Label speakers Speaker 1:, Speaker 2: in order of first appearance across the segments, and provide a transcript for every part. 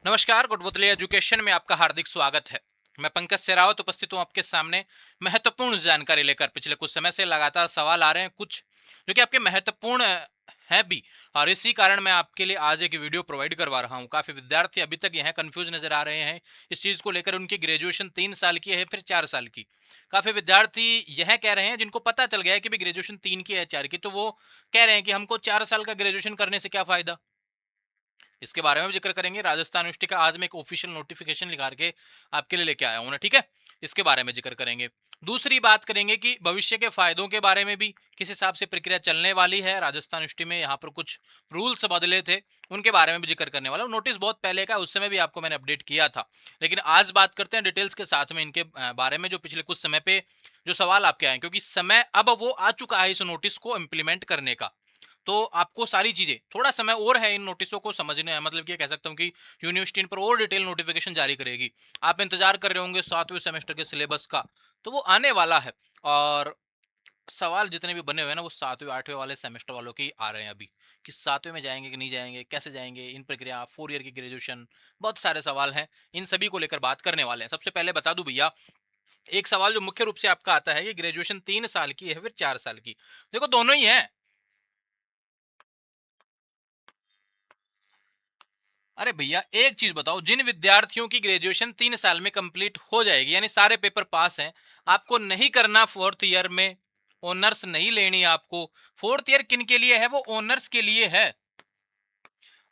Speaker 1: नमस्कार, गुटबुतली एजुकेशन में आपका हार्दिक स्वागत है। मैं पंकज सेरावत उपस्थित हूँ आपके सामने महत्वपूर्ण जानकारी लेकर। पिछले कुछ समय से लगातार सवाल आ रहे हैं कुछ जो कि आपके महत्वपूर्ण हैं भी, और इसी कारण मैं आपके लिए आज एक वीडियो प्रोवाइड करवा रहा हूँ। काफी विद्यार्थी अभी तक यहाँ कंफ्यूज नजर आ रहे हैं इस चीज को लेकर। उनकी ग्रेजुएशन 3 साल की है, फिर 4 साल की। काफी विद्यार्थी यह कह रहे हैं जिनको पता चल गया है कि भी ग्रेजुएशन 3 की है 4 की, तो वो कह रहे हैं कि हमको 4 साल का ग्रेजुएशन करने से क्या फायदा। इसके बारे में भी जिक्र करेंगे। राजस्थान यूनिवर्सिटी का आज मैं एक ऑफिशियल नोटिफिकेशन निकाल के आपके लिए लेके आया हूं ना, ठीक है। इसके बारे में जिक्र करेंगे। दूसरी बात करेंगे कि भविष्य के फायदों के बारे में भी किस हिसाब से प्रक्रिया चलने वाली है। राजस्थान यूनिवर्सिटी में यहाँ पर कुछ रूल्स बदले थे, उनके बारे में भी जिक्र करने वाला हूं। नोटिस बहुत पहले का, उस समय भी आपको मैंने अपडेट किया था, लेकिन आज बात करते हैं डिटेल्स के साथ में इनके बारे में, जो पिछले कुछ समय पे जो सवाल आपके आए, क्योंकि समय अब वो आ चुका है इस नोटिस को इम्प्लीमेंट करने का। तो आपको सारी चीजें, थोड़ा समय और है इन नोटिसों को समझने, मतलब कि कह सकता हूं कि यूनिवर्सिटी इन पर और डिटेल नोटिफिकेशन जारी करेगी। आप इंतजार कर रहे होंगे 7वें सेमेस्टर के सिलेबस का, तो वो आने वाला है। और सवाल जितने भी बने हुए हैं ना, वो 7वें 8वें वाले सेमेस्टर वालों के ही आ रहे हैं अभी, कि 7वें में जाएंगे कि नहीं जाएंगे, कैसे जाएंगे, इन प्रक्रिया 4 ईयर की ग्रेजुएशन, बहुत सारे सवाल हैं। इन सभी को लेकर बात करने वाले हैं। सबसे पहले बता दूं भैया, एक सवाल जो मुख्य रूप से आपका आता है कि ग्रेजुएशन 3 साल की है फिर 4 साल की। देखो, दोनों ही है। अरे भैया, एक चीज बताओ, जिन विद्यार्थियों की ग्रेजुएशन 3 साल में कंप्लीट हो जाएगी, यानी सारे पेपर पास हैं, आपको नहीं करना 4th ईयर में, ऑनर्स नहीं लेनी आपको। 4th ईयर किन के लिए है? वो ऑनर्स के लिए है।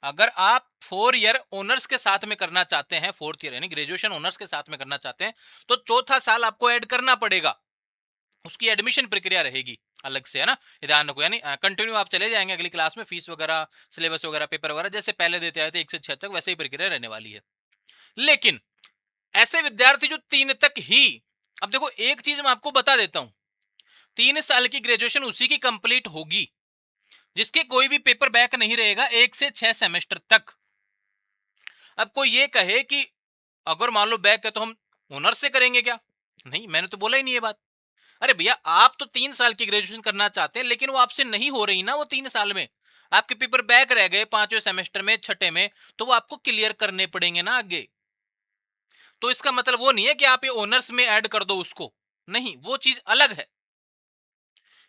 Speaker 1: अगर आप 4 ईयर ऑनर्स के साथ में करना चाहते हैं, 4th ईयर यानी ग्रेजुएशन ऑनर्स के साथ में करना चाहते हैं, तो चौथा साल आपको ऐड करना पड़ेगा। उसकी एडमिशन प्रक्रिया रहेगी अलग से, है ना। ध्यान रखो, यानी कंटिन्यू आप चले जाएंगे अगली क्लास में, फीस वगैरह, सिलेबस वगैरह, पेपर वगैरह जैसे पहले देते आए थे 1 से 6 तक, वैसे ही प्रक्रिया रहने वाली है। लेकिन ऐसे विद्यार्थी जो 3 तक ही, अब देखो एक चीज मैं आपको बता देता हूं, 3 साल की ग्रेजुएशन उसी की कंप्लीट होगी जिसके कोई भी पेपर बैक नहीं रहेगा 1 से 6 सेमेस्टर तक। अब कोई ये कहे कि अगर मान लो बैक है तो हम ऑनर्स से करेंगे क्या? नहीं, मैंने तो बोला ही नहीं ये बात। अरे भैया, आप तो 3 साल की ग्रेजुएशन करना चाहते हैं, लेकिन वो आपसे नहीं हो रही ना वो 3 साल में। आपके पेपर बैक रह गए 5वें सेमेस्टर में, 6ठे में, तो वो आपको क्लियर करने पड़ेंगे ना आगे। तो इसका मतलब वो नहीं है कि आप ये ऑनर्स में ऐड कर दो उसको, नहीं, वो चीज अलग है।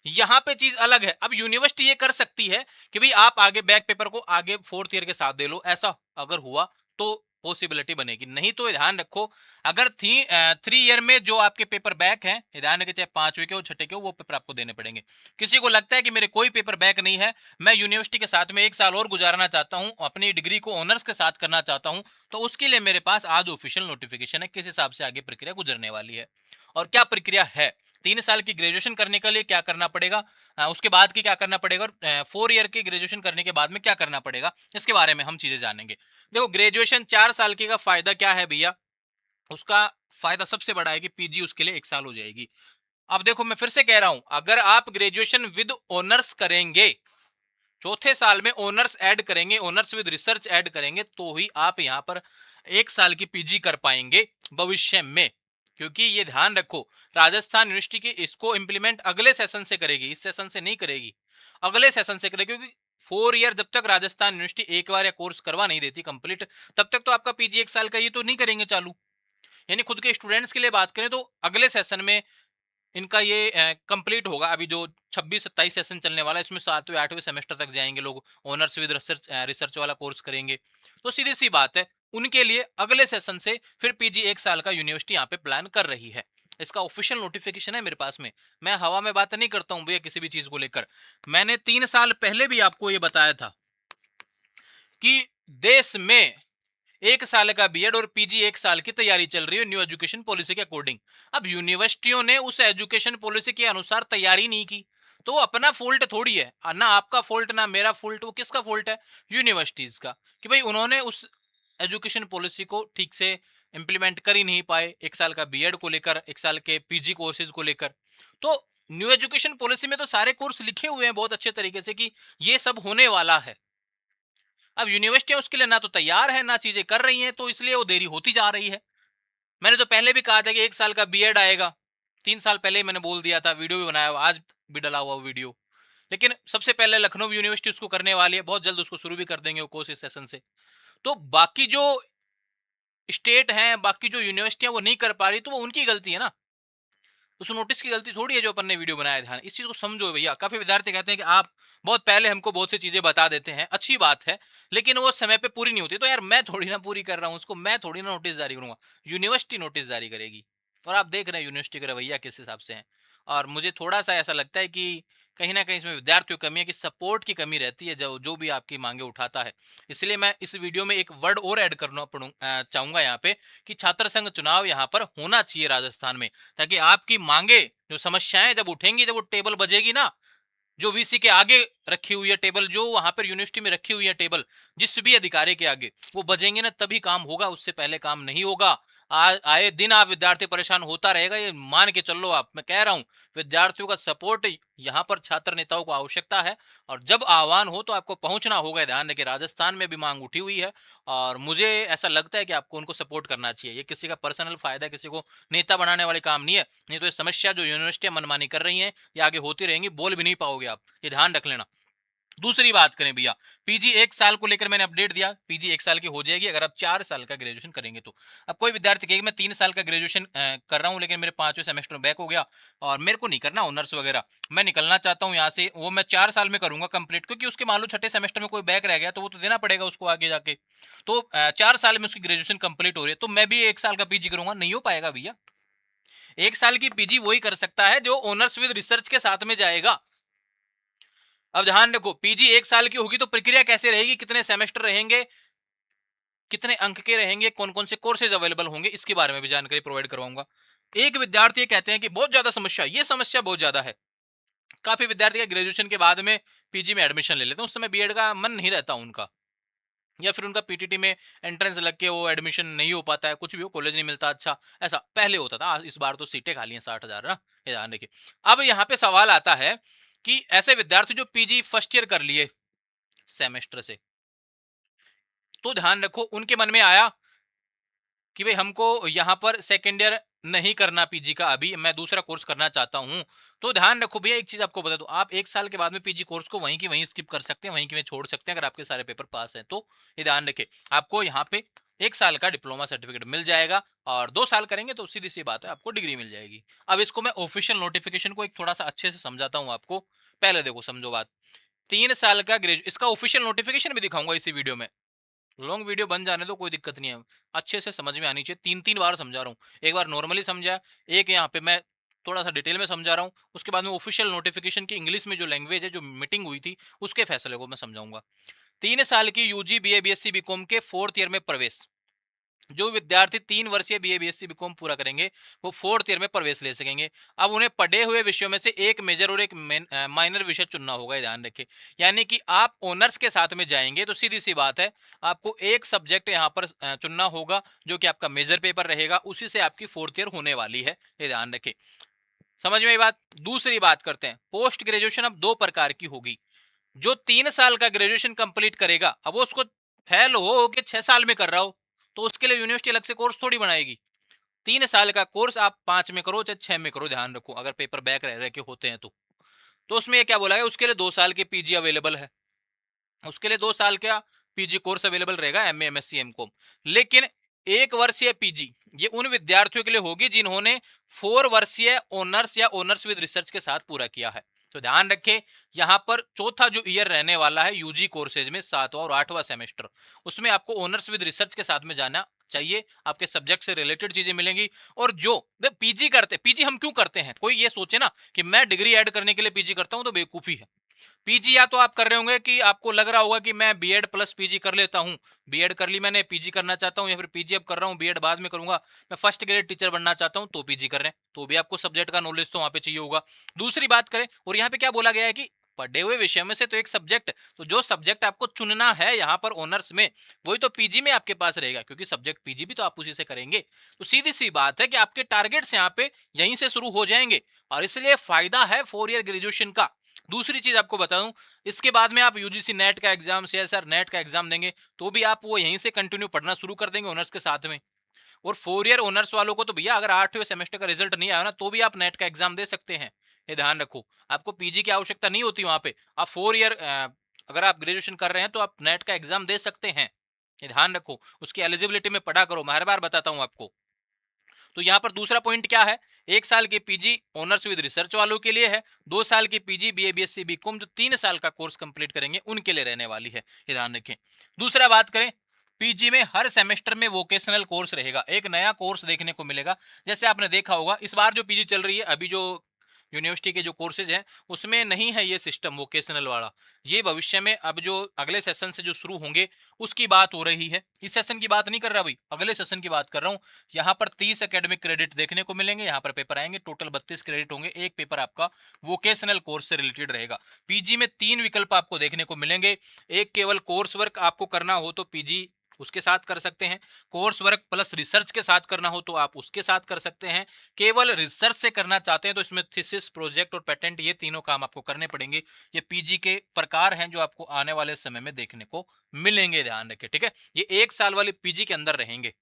Speaker 1: यहां पे चीज अलग है। अब यूनिवर्सिटी ये कर सकती है कि भाई आप आगे बैक पेपर को आगे 4th ईयर के साथ दे लो, ऐसा अगर हुआ तो पॉसिबिलिटी बनेगी। नहीं तो ध्यान रखो, अगर 3 ईयर में जो आपके पेपर बैक हैं, ध्यान रखिए, चाहे 5वें के हो 6ठे के हो, वो पेपर आपको देने पड़ेंगे। किसी को लगता है कि मेरे कोई पेपर बैक नहीं है, मैं यूनिवर्सिटी के साथ में 1 साल और गुजारना चाहता हूं, अपनी डिग्री को ऑनर्स के साथ करना चाहता हूं, तो उसके लिए मेरे पास आज ऑफिशियल नोटिफिकेशन है किस हिसाब से आगे प्रक्रिया गुजरने वाली है। और क्या प्रक्रिया है, 3 साल की ग्रेजुएशन करने के लिए क्या करना पड़ेगा, उसके बाद की क्या करना पड़ेगा, और 4 ईयर की ग्रेजुएशन करने के बाद में क्या करना पड़ेगा, इसके बारे में हम चीजें जानेंगे। देखो, ग्रेजुएशन 4 साल की का फायदा क्या है भैया? उसका फायदा सबसे बड़ा है कि पीजी उसके लिए 1 साल हो जाएगी। अब देखो, मैं फिर से कह रहा हूं, अगर आप ग्रेजुएशन विद ऑनर्स करेंगे, चौथे साल में ऑनर्स ऐड करेंगे, ऑनर्स विद रिसर्च ऐड करेंगे, तो ही आप यहां पर 1 साल की पीजी कर पाएंगे भविष्य में। क्योंकि ये ध्यान रखो, राजस्थान यूनिवर्सिटी की इसको इंप्लीमेंट अगले सेशन से करेगी, इस सेशन से नहीं करेगी, अगले सेशन से करेगी। क्योंकि 4 ईयर जब तक राजस्थान यूनिवर्सिटी एक बार या कोर्स करवा नहीं देती कंप्लीट, तब तक तो आपका पीजी 1 साल का ये तो नहीं करेंगे चालू। यानी खुद के स्टूडेंट्स के लिए बात करें तो अगले सेशन में इनका ये कंप्लीट होगा। अभी जो 26-27 सेशन चलने वाला है, इसमें 7वें 8वें सेमेस्टर तक जाएंगे लोग, ऑनर्स विद रिसर्च रिसर्च वाला कोर्स करेंगे। तो सीधी सी बात है, उनके लिए अगले सेशन से फिर पीजी 1 साल का यूनिवर्सिटी यहाँ पे प्लान कर रही है। इसका ऑफिशियल नोटिफिकेशन है मेरे पास में। मैं हवा में बात नहीं करता हूँ भैया किसी भी चीज को लेकर। मैंने 3 साल पहले भी आपको ये बताया था कि देश में 1 साल का बीएड और पीजी 1 साल की तैयारी चल रही है न्यू एजुकेशन पॉलिसी के अकॉर्डिंग। अब यूनिवर्सिटियों ने उस एजुकेशन पॉलिसी के अनुसार तैयारी नहीं की, तो वो अपना फॉल्ट थोड़ी है ना, आपका फॉल्ट ना मेरा फॉल्ट, वो किसका फॉल्ट है? यूनिवर्सिटीज का, कि भाई उन्होंने उस एजुकेशन पॉलिसी को ठीक से इंप्लीमेंट कर ही नहीं पाए, 1 साल का बीएड को लेकर, 1 साल के पीजी कोर्सेज को लेकर। तो न्यू एजुकेशन पॉलिसी में तो सारे कोर्स लिखे हुए हैं बहुत अच्छे तरीके से कि ये सब होने वाला है। अब यूनिवर्सिटियां उसके लिए ना तो तैयार है ना चीजें कर रही हैं, तो इसलिए वो देरी होती जा रही है। मैंने तो पहले भी कहा था कि 1 साल का बीएड आएगा, 3 साल पहले ही मैंने बोल दिया था, वीडियो भी बनाया हुआ, आज भी डला हुआ वीडियो। लेकिन सबसे पहले लखनऊ यूनिवर्सिटी उसको करने वाली है, बहुत जल्द उसको शुरू भी कर देंगे वो कोर्स इस सेशन से। तो बाकी जो स्टेट हैं, बाकी जो यूनिवर्सिटियां वो नहीं कर पा रही, तो वो उनकी गलती है ना, उस नोटिस की गलती थोड़ी है जो अपन ने वीडियो बनाया। ध्यान इस चीज को समझो भैया। काफी विद्यार्थी कहते हैं कि आप बहुत पहले हमको बहुत सी चीजें बता देते हैं, अच्छी बात है, लेकिन वो समय पे पूरी नहीं होती। तो यार मैं थोड़ी ना पूरी कर रहा हूँ उसको, मैं थोड़ी ना नोटिस जारी करूंगा, यूनिवर्सिटी नोटिस जारी करेगी। और आप देख रहे हैं यूनिवर्सिटी का रवैया किस हिसाब से है। और मुझे थोड़ा सा ऐसा लगता है कि कहीं ना कहीं इसमें विद्यार्थियों की कमी है, कि सपोर्ट की कमी रहती है जो जो भी आपकी मांगे उठाता है। इसलिए मैं इस वीडियो में एक वर्ड और ऐड करना चाहूंगा यहाँ पे, कि छात्र संघ चुनाव यहाँ पर होना चाहिए राजस्थान में, ताकि आपकी मांगे, जो समस्याएं जब उठेंगी, जब वो टेबल बजेगी ना, जो वीसी के आगे रखी हुई है टेबल, जो वहां पर यूनिवर्सिटी में रखी हुई है टेबल, जिस भी अधिकारी के आगे वो बजेंगे ना, तभी काम होगा, उससे पहले काम नहीं होगा। आए दिन आप विद्यार्थी परेशान होता रहेगा, ये मान के चल लो आप। मैं कह रहा हूं विद्यार्थियों का सपोर्ट यहाँ पर छात्र नेताओं को आवश्यकता है, और जब आह्वान हो तो आपको पहुंचना होगा। ध्यान रखिए राजस्थान में भी मांग उठी हुई है, और मुझे ऐसा लगता है कि आपको उनको सपोर्ट करना चाहिए। ये किसी का पर्सनल फायदा, किसी को नेता बनाने वाले काम नहीं है। नहीं तो ये समस्या जो यूनिवर्सिटियां मनमानी कर रही हैं, ये आगे होती रहेंगी, बोल भी नहीं पाओगे आप, ये ध्यान रख लेना। दूसरी बात करें भैया, पीजी 1 साल को लेकर मैंने अपडेट दिया, पीजी 1 साल की हो जाएगी अगर आप 4 साल का ग्रेजुएशन करेंगे तो। अब कोई विद्यार्थी कहेगा मैं 3 साल का ग्रेजुएशन कर रहा हूं, लेकिन मेरे 5वें सेमेस्टर में बैक हो गया और मेरे को नहीं करना ऑनर्स वगैरह, मैं निकलना चाहता हूं यहाँ से, वो मैं 4 साल में करूंगा कंप्लीट, क्योंकि उसके मान लो छठे सेमेस्टर में कोई बैक रह गया तो वो तो देना पड़ेगा उसको आगे जाके। तो 4 साल में उसकी ग्रेजुएशन कंप्लीट हो रही है, तो मैं भी 1 साल का पीजी करूंगा, नहीं हो पाएगा भैया। 1 साल की पीजी वही कर सकता है जो ऑनर्स विद रिसर्च के साथ में जाएगा। अब ध्यान रखो, पीजी 1 साल की होगी तो प्रक्रिया कैसे रहेगी, कितने सेमेस्टर रहेंगे, कितने अंक के रहेंगे, कौन कौन से कोर्सेज अवेलेबल होंगे, इसके बारे में भी जानकारी प्रोवाइड करवाऊंगा। एक विद्यार्थी ये कहते हैं कि बहुत ज्यादा समस्या, ये समस्या बहुत ज्यादा है। काफी विद्यार्थी का ग्रेजुएशन के बाद में पीजी में एडमिशन ले लेते हैं, उस समय बीएड का मन नहीं रहता उनका, या फिर उनका पीटीटी में एंट्रेंस लग के वो एडमिशन नहीं हो पाता है, कुछ भी हो, कॉलेज नहीं मिलता अच्छा। ऐसा पहले होता था, इस बार तो सीटें खाली हैं 60,000 ना, ये ध्यान रखिए। अब यहाँ पे सवाल आता है कि ऐसे विद्यार्थी जो पीजी फर्स्ट ईयर कर लिए सेमेस्टर से, तो ध्यान रखो उनके मन में आया कि भाई हमको यहाँ पर सेकेंड ईयर नहीं करना पीजी का, अभी मैं दूसरा कोर्स करना चाहता हूँ। तो ध्यान रखो भैया, एक चीज आपको बता दूं, आप 1 साल के बाद में पीजी कोर्स को वहीं की वहीं स्किप कर सकते हैं, वहीं की वहीं छोड़ सकते हैं, अगर आपके सारे पेपर पास हैं तो। ये ध्यान रखें, आपको यहाँ पे 1 साल का डिप्लोमा सर्टिफिकेट मिल जाएगा, और 2 साल करेंगे तो सीधी सी बात है आपको डिग्री मिल जाएगी। अब इसको मैं ऑफिशियल नोटिफिकेशन को एक थोड़ा सा अच्छे से समझाता हूँ आपको। पहले देखो, समझो बात, 3 साल का ग्रेजुएट, इसका ऑफिशियल नोटिफिकेशन भी दिखाऊंगा इसी वीडियो में। लॉन्ग वीडियो बन जाने तो कोई दिक्कत नहीं है, अच्छे से समझ में आनी चाहिए। 3 3 बार समझा रहा हूँ, एक बार नॉर्मली समझा, एक यहाँ पे मैं थोड़ा सा डिटेल में समझा रहा हूँ, उसके बाद में ऑफिशियल नोटिफिकेशन की इंग्लिश में जो लैंग्वेज है, जो मीटिंग हुई थी, उसके फैसले को मैं समझाऊंगा। 3 साल की यूजी बीए बीएससी बीकॉम के 4th ईयर में प्रवेश, जो विद्यार्थी 3 वर्षीय बीए बीएससी बीकॉम पूरा करेंगे वो 4th ईयर में प्रवेश ले सकेंगे। अब उन्हें पढ़े हुए विषयों में से एक मेजर और एक माइनर विषय चुनना होगा, ध्यान रखिए। यानी कि आप ऑनर्स के साथ में जाएंगे तो सीधी सी बात है, आपको एक सब्जेक्ट यहाँ पर चुनना होगा जो कि आपका मेजर पेपर रहेगा, उसी से आपकी 4th ईयर होने वाली है, ये ध्यान रखिए। समझ में ये बात। दूसरी बात करते हैं, पोस्ट ग्रेजुएशन अब 2 प्रकार की होगी। जो 3 साल का ग्रेजुएशन कंप्लीट करेगा, अब वो उसको फेल हो के 6 साल में कर रहा हो, तो उसके लिए यूनिवर्सिटी अलग से कोर्स थोड़ी बनाएगी। 3 साल का कोर्स आप 5 में करो चाहे 6 में करो, ध्यान रखो, अगर पेपर बैक रह रहे के होते हैं तो उसमें ये क्या बोला है, उसके लिए 2 साल की पीजी अवेलेबल है, उसके लिए 2 साल का पीजी कोर्स अवेलेबल रहेगा, एमए एमएससी एमकॉम। लेकिन 1 वर्षीय पीजी ये उन विद्यार्थियों के लिए होगी जिन्होंने 4 वर्षीय ऑनर्स या ऑनर्स विद रिसर्च के साथ पूरा किया है। तो ध्यान रखें, यहां पर चौथा जो ईयर रहने वाला है यूजी कोर्सेज में, 7वां और 8वां सेमेस्टर, उसमें आपको ऑनर्स विद रिसर्च के साथ में जाना चाहिए, आपके सब्जेक्ट से रिलेटेड चीजें मिलेंगी। और जो पीजी करते, पीजी हम क्यों करते हैं, कोई ये सोचे ना कि मैं डिग्री ऐड करने के लिए पीजी करता हूं, तो बेवकूफी है। पीजी या तो आप कर रहे होंगे कि आपको लग रहा होगा कि मैं बीएड प्लस पीजी कर लेता हूं, बीएड कर ली मैंने, पीजी करना चाहता हूं, या फिर पीजी अब कर रहा हूं, बीएड बाद में करूंगा, मैं फर्स्ट ग्रेड टीचर बनना चाहता हूं, तो पीजी कर रहे हैं, तो भी आपको सब्जेक्ट का नॉलेज तो वहां पे चाहिए होगा। दूसरी बात करें, और यहाँ पे क्या बोला गया है कि पढ़े हुए विषय में से तो एक सब्जेक्ट, तो जो सब्जेक्ट आपको चुनना है यहाँ पर ऑनर्स में, वही तो पीजी में आपके पास रहेगा, क्योंकि सब्जेक्ट पीजी भी तो आप उसी से करेंगे। तो सीधी सी बात है कि आपके टारगेट्स यहाँ पे यहीं से शुरू हो जाएंगे, और इसलिए फायदा है 4 ईयर ग्रेजुएशन का। दूसरी चीज आपको बता दूं, इसके बाद में आप यूजीसी नेट का एग्जाम, सीएसआर नेट का एग्जाम देंगे, तो भी आप वो यहीं से कंटिन्यू पढ़ना शुरू कर देंगे ऑनर्स के साथ में। और 4 ईयर ऑनर्स वालों को तो भैया अगर 8वें सेमेस्टर का रिजल्ट नहीं आया ना, तो भी आप नेट का एग्जाम दे सकते हैं, ये ध्यान रखो। आपको पीजी की आवश्यकता नहीं होती वहां पे, आप 4 ईयर अगर आप ग्रेजुएशन कर रहे हैं तो आप नेट का एग्जाम दे सकते हैं। ये ध्यान रखो, उसकी एलिजिबिलिटी में पढ़ा करो, मैं हर बार बताता हूं आपको। तो यहां पर दूसरा पॉइंट क्या है, 1 साल की पीजी ऑनर्स विद रिसर्च वालों के लिए है, 2 साल की पीजी बीए बीएससी बीकॉम जो 3 साल का कोर्स कंप्लीट करेंगे उनके लिए रहने वाली है, ये ध्यान रखें। दूसरा बात करें, पीजी में हर सेमेस्टर में वोकेशनल कोर्स रहेगा, एक नया कोर्स देखने को मिलेगा। जैसे आपने देखा होगा इस बार जो पीजी चल रही है, अभी जो यूनिवर्सिटी के जो कोर्सेज हैं उसमें नहीं है ये सिस्टम वोकेशनल वाला, ये भविष्य में अब जो अगले सेशन से जो शुरू होंगे उसकी बात हो रही है। इस सेशन की बात नहीं कर रहा भाई, अगले सेशन की बात कर रहा हूँ। यहाँ पर 30 एकेडमिक क्रेडिट देखने को मिलेंगे, यहाँ पर पेपर आएंगे, टोटल 32 क्रेडिट होंगे, एक पेपर आपका वोकेशनल कोर्स से रिलेटेड रहेगा। पीजी में 3 विकल्प आपको देखने को मिलेंगे, एक केवल कोर्स वर्क आपको करना हो तो पीजी उसके साथ कर सकते हैं, कोर्स वर्क प्लस रिसर्च के साथ करना हो तो आप उसके साथ कर सकते हैं, केवल रिसर्च से करना चाहते हैं तो इसमें थीसिस, प्रोजेक्ट और पेटेंट ये तीनों काम आपको करने पड़ेंगे। ये पीजी के प्रकार हैं जो आपको आने वाले समय में देखने को मिलेंगे, ध्यान रखें, ठीक है। ये 1 साल वाली पीजी के अंदर रहेंगे,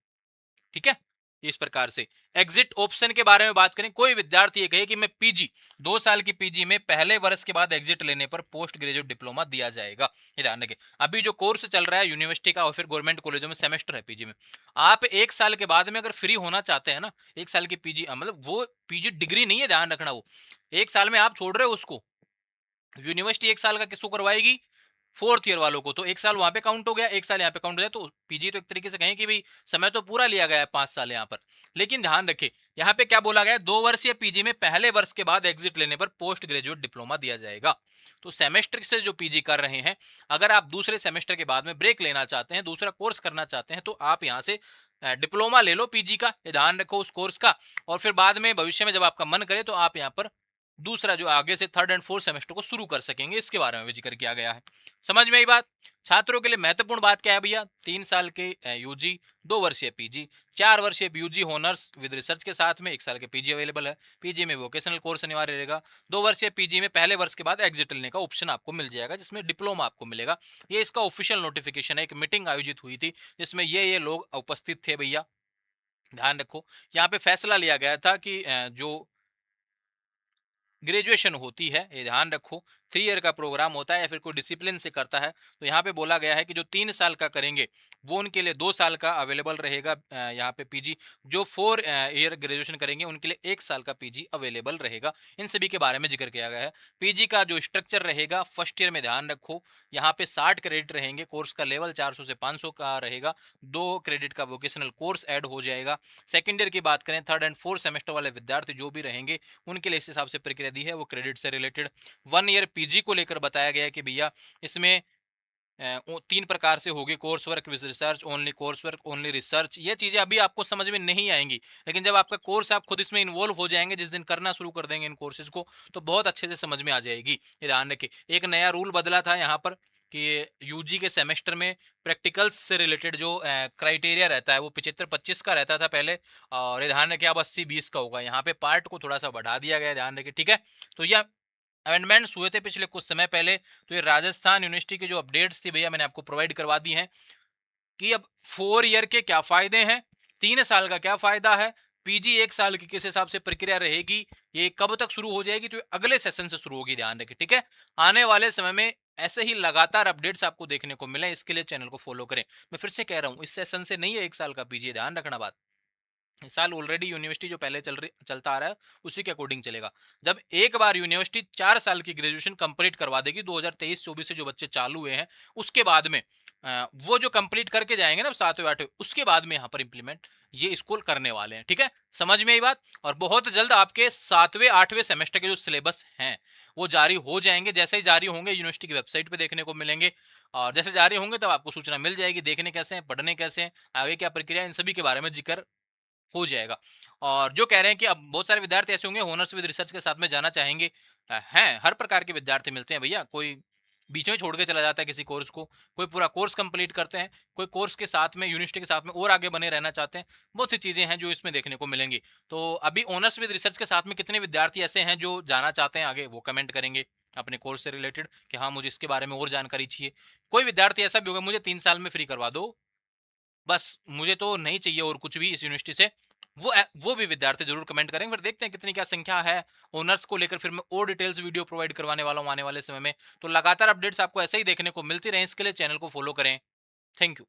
Speaker 1: ठीक है। इस प्रकार से एग्जिट ऑप्शन के बारे में बात करें, कोई विद्यार्थी ये कहे कि मैं पीजी 2 साल की पीजी में पहले वर्ष के बाद एग्जिट लेने पर पोस्ट ग्रेजुएट डिप्लोमा दिया जाएगा, ये ध्यान रखें। अभी जो कोर्स चल रहा है यूनिवर्सिटी का और फिर गवर्नमेंट कॉलेजों में सेमेस्टर है पीजी में, आप 1 साल के बाद में अगर फ्री होना चाहते हैं ना, 1 साल की पीजी मतलब वो पीजी डिग्री नहीं है, ध्यान रखना, वो 1 साल में आप छोड़ रहे हो उसको, यूनिवर्सिटी 1 साल का किसको करवाएगी, 4th ईयर वालों को, तो 1 साल वहां पे काउंट हो गया, 1 साल यहाँ पे काउंट हो गया, तो पीजी तो एक तरीके से कहें कि भाई समय तो पूरा लिया गया है 5 साल यहाँ पर। लेकिन ध्यान रखें यहाँ पे क्या बोला गया है, 2 वर्षीय पीजी में पहले वर्ष के बाद एग्जिट लेने पर पोस्ट ग्रेजुएट डिप्लोमा दिया जाएगा। तो सेमेस्टर से जो पीजी कर रहे हैं, अगर आप दूसरे सेमेस्टर के बाद में ब्रेक लेना चाहते हैं, दूसरा कोर्स करना चाहते हैं, तो आप यहाँ से डिप्लोमा ले लो पीजी का, ध्यान रखो उस कोर्स का, और फिर बाद में भविष्य में जब आपका मन करे तो आप यहाँ पर दूसरा जो आगे से 3rd एंड 4th सेमेस्टर को शुरू कर सकेंगे, इसके बारे में भी जिक्र किया गया है। समझ में आई बात। छात्रों के लिए महत्वपूर्ण बात क्या है भैया, 3 साल के यूजी, 2 वर्षीय पीजी, 4 वर्षीय यूजी होनर्स विद रिसर्च के साथ में 1 साल के पीजी अवेलेबल है। पीजी में वोकेशनल कोर्स अनिवार्य रहेगा, 2 वर्षीय पीजी में पहले वर्ष के बाद एग्जिट लेने का ऑप्शन आपको मिल जाएगा, जिसमें डिप्लोमा आपको मिलेगा। ये इसका ऑफिशियल नोटिफिकेशन है, एक मीटिंग आयोजित हुई थी जिसमें ये लोग उपस्थित थे भैया, ध्यान रखो। यहाँ पे फैसला लिया गया था कि जो ग्रेजुएशन होती है, ये ध्यान रखो, 3 ईयर का प्रोग्राम होता है या फिर कोई डिसिप्लिन से करता है, तो यहाँ पे बोला गया है कि जो 3 साल का करेंगे वो उनके लिए 2 साल का अवेलेबल रहेगा यहाँ पे पीजी, जो 4 ईयर ग्रेजुएशन करेंगे उनके लिए 1 साल का पीजी अवेलेबल रहेगा। इन सभी के बारे में जिक्र किया गया है। पीजी का जो स्ट्रक्चर रहेगा, फर्स्ट ईयर में ध्यान रखो यहाँ पे 60 क्रेडिट रहेंगे, कोर्स का लेवल 400 से 500 का रहेगा, 2 क्रेडिट का वोकेशनल कोर्स ऐड हो जाएगा। सेकेंड ईयर की बात करें, 3rd एंड 4th सेमेस्टर वाले विद्यार्थी जो भी रहेंगे उनके लिए इस हिसाब से प्रक्रिया दी है वो क्रेडिट से रिलेटेड। 1 ईयर पीजी को लेकर बताया गया है कि भैया इसमें 3 प्रकार से होगी, course work with research, only course work, only research. ये चीजें अभी आपको समझ में नहीं आएंगी, लेकिन जब आपका कोर्स आप खुद इसमें इन्वॉल्व हो जाएंगे, जिस दिन करना शुरू कर देंगे इन कोर्सेज को, तो बहुत अच्छे से समझ में आ जाएगी। ये ध्यान रखिए, एक नया रूल बदला था यहाँ पर कि यूजी के सेमेस्टर में प्रैक्टिकल्स से रिलेटेड जो क्राइटेरिया रहता है वो 75-25 का रहता था पहले, और ये ध्यान रखिए अब 80-20 का होगा। यहाँ पे पार्ट को थोड़ा सा बढ़ा दिया गया, ध्यान रखिए, ठीक है। तो यह अमेंडमेंट्स हुए थे पिछले कुछ समय पहले, तो ये राजस्थान यूनिवर्सिटी की जो अपडेट्स थी भैया मैंने आपको प्रोवाइड करवा दी हैं कि अब 4 ईयर के क्या फायदे हैं, 3 साल का क्या फायदा है, पीजी 1 साल की किस हिसाब से प्रक्रिया रहेगी, ये कब तक शुरू हो जाएगी, तो अगले सेशन से शुरू होगी, ध्यान रखें, ठीक है। आने वाले समय में ऐसे ही लगातार अपडेट्स आपको देखने को मिले, इसके लिए चैनल को फॉलो करें। मैं फिर से कह रहा हूँ, इस सेशन से नहीं है 1 साल का पीजी, ध्यान रखना बात। इस साल ऑलरेडी यूनिवर्सिटी जो पहले चलता आ रहा है उसी के अकॉर्डिंग चलेगा। जब एक बार यूनिवर्सिटी 4 साल की ग्रेजुएशन कंप्लीट करवा देगी, 2023-24 से जो बच्चे चालू हुए हैं उसके बाद में वो जो कंप्लीट करके जाएंगे ना 7वें 8वें, उसके बाद में यहाँ पर इंप्लीमेंट ये स्कूल करने वाले हैं, ठीक है। समझ में आई बात। और बहुत जल्द आपके 7वें 8वें सेमेस्टर के जो सिलेबस हैं वो जारी हो जाएंगे, जैसे ही जारी होंगे यूनिवर्सिटी की वेबसाइट पे देखने को मिलेंगे, और जैसे जारी होंगे तब आपको सूचना मिल जाएगी, देखने कैसे हैं, पढ़ने कैसे हैं, आगे क्या प्रक्रिया, इन सभी के बारे में जिक्र हो जाएगा। और जो कह रहे हैं कि अब बहुत सारे विद्यार्थी ऐसे होंगे होनर्स विद रिसर्च के साथ में जाना चाहेंगे, हैं, हर प्रकार के विद्यार्थी मिलते हैं भैया, कोई बीच में छोड़ के चला जाता है किसी कोर्स को, कोई पूरा कोर्स कंप्लीट करते हैं, कोई कोर्स के साथ में यूनिवर्सिटी के साथ में और आगे बने रहना चाहते हैं, बहुत सी चीजें हैं जो इसमें देखने को मिलेंगी। तो अभी ऑनर्स विद रिसर्च के साथ में कितने विद्यार्थी ऐसे हैं जो जाना चाहते हैं आगे, वो कमेंट करेंगे अपने कोर्स से रिलेटेड कि हाँ मुझे इसके बारे में और जानकारी चाहिए। कोई विद्यार्थी ऐसा भी होगा मुझे 3 साल में फ्री करवा दो, बस मुझे तो नहीं चाहिए और कुछ भी इस यूनिवर्सिटी से, वो भी विद्यार्थी जरूर कमेंट करेंगे। फिर देखते हैं कितनी क्या संख्या है ओनर्स को लेकर, फिर मैं और डिटेल्स वीडियो प्रोवाइड करवाने वाला हूं आने वाले समय में। तो लगातार अपडेट्स आपको ऐसे ही देखने को मिलती रहे, इसके लिए चैनल को फॉलो करें। Thank you.